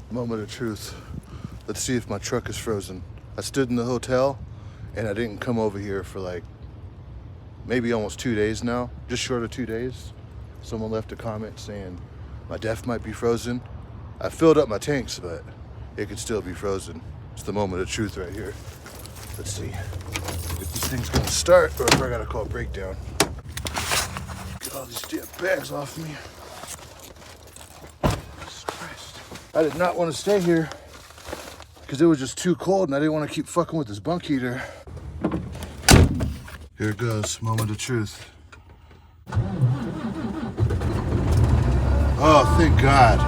Moment of truth. Let's see if my truck is frozen. I stood in the hotel and I didn't come over here for like maybe almost 2 days now, just short of 2 days. Someone left a comment saying my DEF might be frozen. I filled up my tanks, but it could still be frozen. It's the moment of truth right here. Let's see if this thing's gonna start or if I gotta call breakdown. Get all these damn bags off me. Jesus Christ. I did not want to stay here because it was just too cold and I didn't want to keep fucking with this bunk heater. Here it goes, moment of truth. Oh, thank God.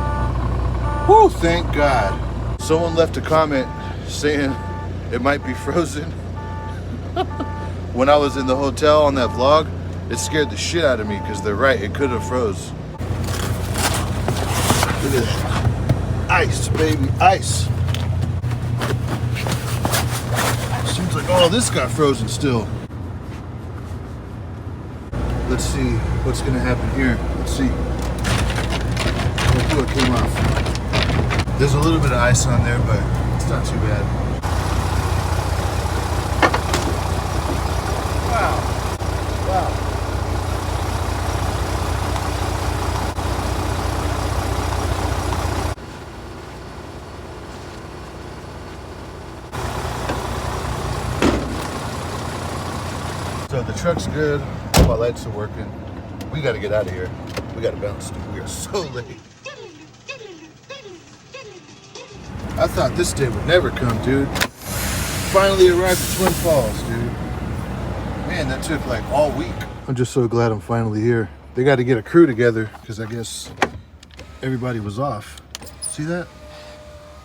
Whew, thank God. Someone left a comment saying it might be frozen. When I was in the hotel on that vlog, it scared the shit out of me because they're right, it could have froze. Look at that. Ice, baby, ice. Seems like all this got frozen still. Let's see what's gonna happen here. Let's see. Look, it came off. There's a little bit of ice on there, but it's not too bad. Wow. Wow. So the truck's good. All my lights are working. We gotta get out of here. We gotta bounce, dude. We are so late. I thought this day would never come, dude. Finally arrived at Twin Falls, dude. Man, that took like all week. I'm just so glad I'm finally here. They got to get a crew together because I guess everybody was off. See that?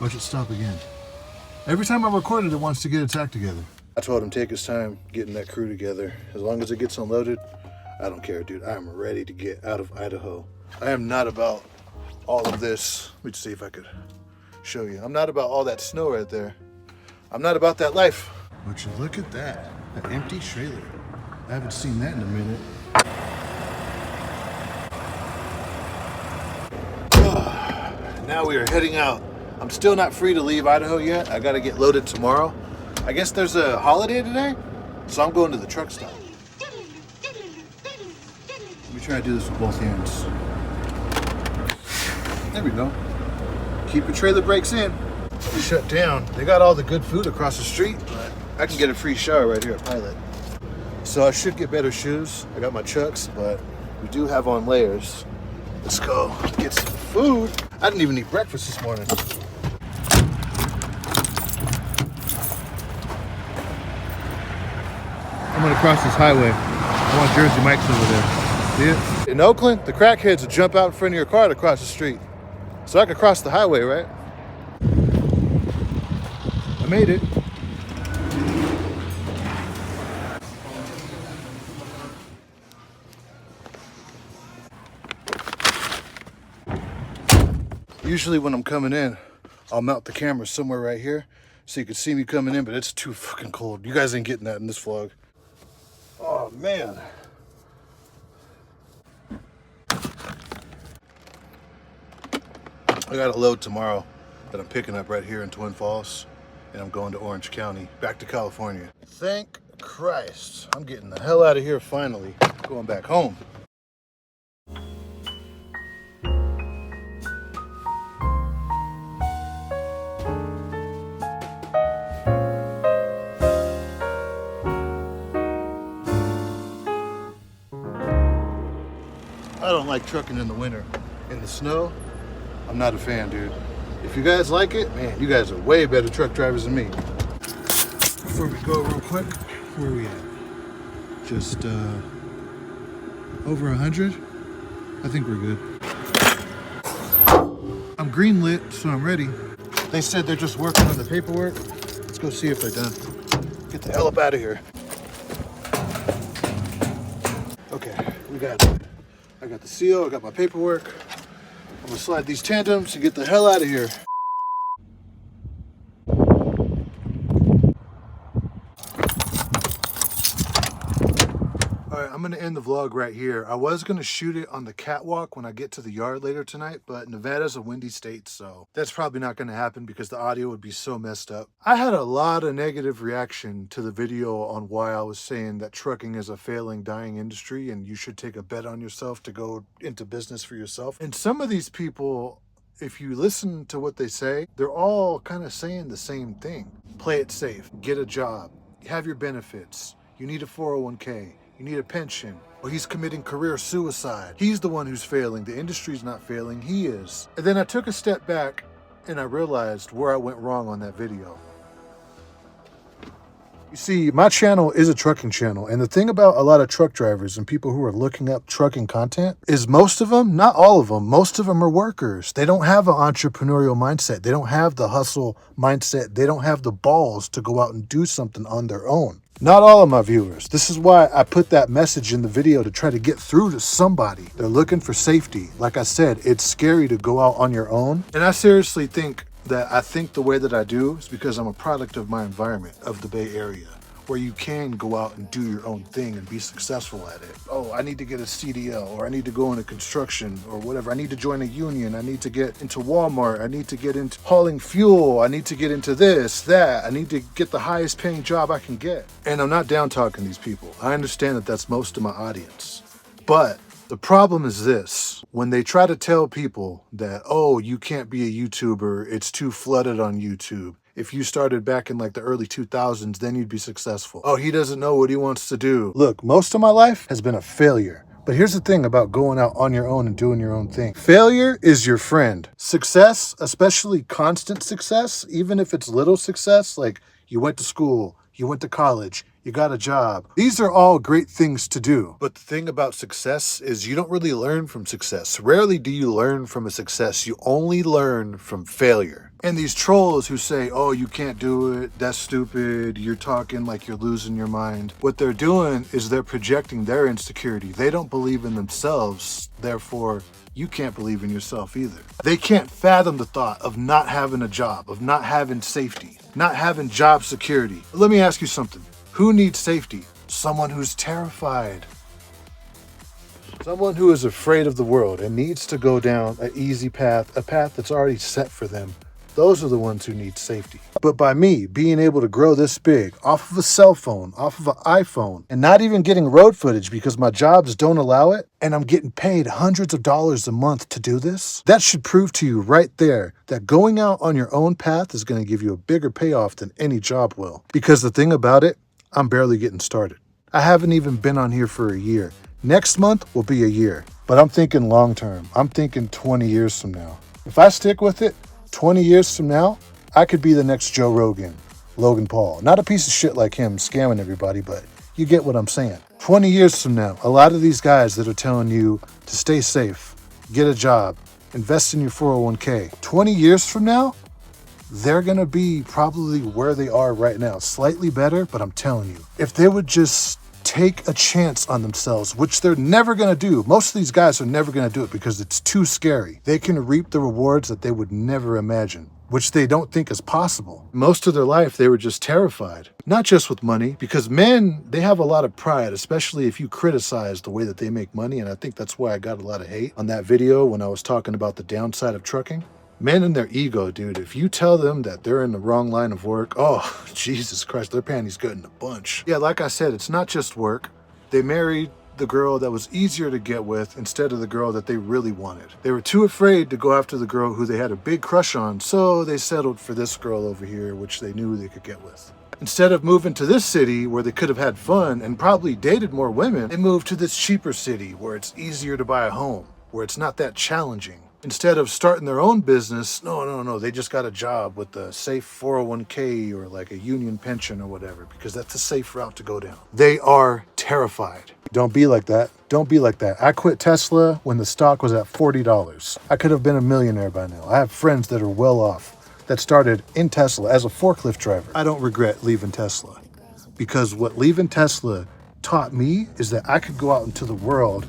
Watch it stop again. Every time I record it, it wants to get its act together. I told him take his time getting that crew together. As long as it gets unloaded, I don't care, dude. I am ready to get out of Idaho. I am not about all of this. Let me see if I could show you. I'm not about all that snow right there. I'm not about that life. But you look at that, an empty trailer. I haven't seen that in a minute. Now we are heading out. I'm still not free to leave Idaho yet. I gotta get loaded tomorrow. I guess there's a holiday today, so I'm going to the truck stop. Let me try to do this with both hands. There we go. Keep your trailer brakes in. Shut down. They got all the good food across the street, but I can get a free shower right here at Pilot. So I should get better shoes. I got my Chucks, but we do have on layers. Let's go get some food. I didn't even eat breakfast this morning. I'm gonna cross this highway. I want Jersey Mike's over there. See it? In Oakland, the crackheads would jump out in front of your car to cross the street. So I could cross the highway, right? I made it. Usually when I'm coming in, I'll mount the camera somewhere right here so you can see me coming in, but it's too fucking cold. You guys ain't getting that in this vlog. Oh, man. I got a load tomorrow that I'm picking up right here in Twin Falls, and I'm going to Orange County, back to California. Thank Christ. I'm getting the hell out of here finally, going back home. I don't like trucking in the winter. In the snow, I'm not a fan, dude. If you guys like it, man, you guys are way better truck drivers than me. Before we go real quick, where are we at? Just over 100? I think we're good. I'm green lit, so I'm ready. They said they're just working on the paperwork. Let's go see if they're done. Get the hell up out of here. Okay, we got it. I got the seal, I got my paperwork. I'm gonna slide these tandems and get the hell out of here. All right, I'm gonna end end the vlog right here. I was going to shoot it on the catwalk when I get to the yard later tonight, but Nevada's a windy state, so that's probably not going to happen because the audio would be so messed up. I had a lot of negative reaction to the video on why I was saying that trucking is a failing, dying industry and you should take a bet on yourself to go into business for yourself. And some of these people, if you listen to what they say, they're all kind of saying the same thing. Play it safe, get a job, have your benefits, you need a 401k, you need a pension, or he's committing career suicide. He's the one who's failing. The industry's not failing, he is. And then I took a step back and I realized where I went wrong on that video. You see, my channel is a trucking channel, and the thing about a lot of truck drivers and people who are looking up trucking content is most of them, not all of them, most of them are workers. They don't have an entrepreneurial mindset. They don't have the hustle mindset. They don't have the balls to go out and do something on their own. Not all of my viewers. This is why I put that message in the video, to try to get through to somebody. They're looking for safety. Like I said, it's scary to go out on your own. And I seriously think that I think the way that I do is because I'm a product of my environment, of the Bay Area, where you can go out and do your own thing and be successful at it. Oh, I need to get a CDL, or I need to go into construction or whatever. I need to join a union. I need to get into Walmart. I need to get into hauling fuel. I need to get into this, that. I need to get the highest paying job I can get. And I'm not down talking these people. I understand that that's most of my audience. But the problem is this: when they try to tell people that, oh, you can't be a YouTuber, it's too flooded on YouTube. If you started back in like the early 2000s, then you'd be successful. Oh, he doesn't know what he wants to do. Look, most of my life has been a failure. But here's the thing about going out on your own and doing your own thing. Failure is your friend. Success, especially constant success, even if it's little success, like you went to school, you went to college, you got a job. These are all great things to do. But the thing about success is you don't really learn from success. Rarely do you learn from a success. You only learn from failure. And these trolls who say, oh, you can't do it, that's stupid, you're talking like you're losing your mind. What they're doing is they're projecting their insecurity. They don't believe in themselves, therefore you can't believe in yourself either. They can't fathom the thought of not having a job, of not having safety, not having job security. Let me ask you something. Who needs safety? Someone who's terrified. Someone who is afraid of the world and needs to go down an easy path, a path that's already set for them. Those are the ones who need safety. But by me being able to grow this big off of a cell phone, off of an iPhone, and not even getting road footage because my jobs don't allow it, and I'm getting paid hundreds of dollars a month to do this, that should prove to you right there that going out on your own path is going to give you a bigger payoff than any job will. Because the thing about it, I'm barely getting started. I haven't even been on here for a year. Next month will be a year, but I'm thinking long term. I'm thinking 20 years from now. If I stick with it, 20 years from now, I could be the next Joe Rogan, Logan Paul. Not a piece of shit like him scamming everybody, but you get what I'm saying. 20 years from now, a lot of these guys that are telling you to stay safe, get a job, invest in your 401k, 20 years from now, they're going to be probably where they are right now. Slightly better, but I'm telling you, if they would just take a chance on themselves, which they're never going to do. Most of these guys are never going to do it because it's too scary. They can reap the rewards that they would never imagine, which they don't think is possible. Most of their life, they were just terrified. Not just with money, because men, they have a lot of pride, especially if you criticize the way that they make money. And I think that's why I got a lot of hate on that video when I was talking about the downside of trucking. Men and their ego, dude. If you tell them that they're in the wrong line of work, oh, Jesus Christ, their panties get in a bunch. Yeah, like I said, it's not just work. They married the girl that was easier to get with instead of the girl that they really wanted. They were too afraid to go after the girl who they had a big crush on, so they settled for this girl over here, which they knew they could get with. Instead of moving to this city where they could have had fun and probably dated more women, they moved to this cheaper city where it's easier to buy a home, where it's not that challenging. Instead of starting their own business, no, they just got a job with a safe 401k or like a union pension or whatever, because that's a safe route to go down. They are terrified. Don't be like that. Don't be like that. I quit Tesla when the stock was at $40. I could have been a millionaire by now. I have friends that are well off that started in Tesla as a forklift driver. I don't regret leaving Tesla, because what leaving Tesla taught me is that I could go out into the world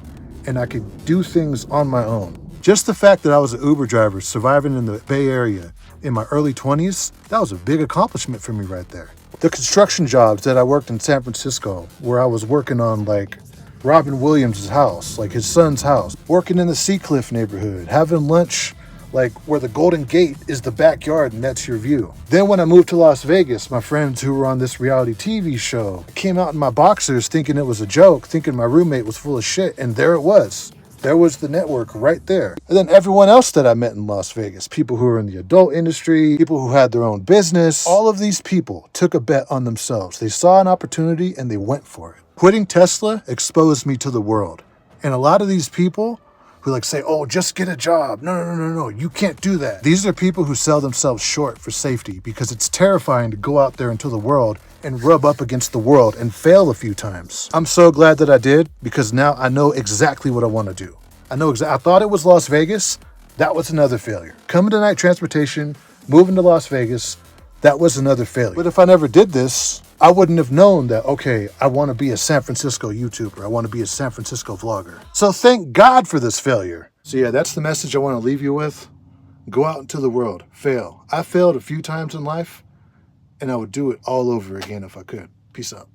and I could do things on my own. Just the fact that I was an Uber driver surviving in the Bay Area in my early 20s, that was a big accomplishment for me right there. The construction jobs that I worked in San Francisco, where I was working on like Robin Williams' house, like his son's house, working in the Seacliff neighborhood, having lunch like where the Golden Gate is the backyard and that's your view. Then when I moved to Las Vegas, my friends who were on this reality TV show came out in my boxers thinking it was a joke, thinking my roommate was full of shit, and there it was. There was the network right there. And then everyone else that I met in Las Vegas, people who are in the adult industry, people who had their own business, all of these people took a bet on themselves. They saw an opportunity and they went for it. Quitting Tesla exposed me to the world. And a lot of these people who like say, oh, just get a job. No, you can't do that. These are people who sell themselves short for safety because it's terrifying to go out there into the world and rub up against the world and fail a few times. I'm so glad that I did because now I know exactly what I want to do. I thought it was Las Vegas. That was another failure. Coming to Night Transportation, moving to Las Vegas, that was another failure. But if I never did this, I wouldn't have known that, okay, I want to be a San Francisco YouTuber. I want to be a San Francisco vlogger. So thank God for this failure. So yeah, that's the message I want to leave you with. Go out into the world. Fail. I failed a few times in life, and I would do it all over again if I could. Peace out.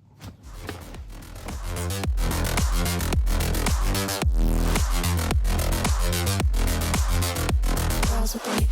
Possibly.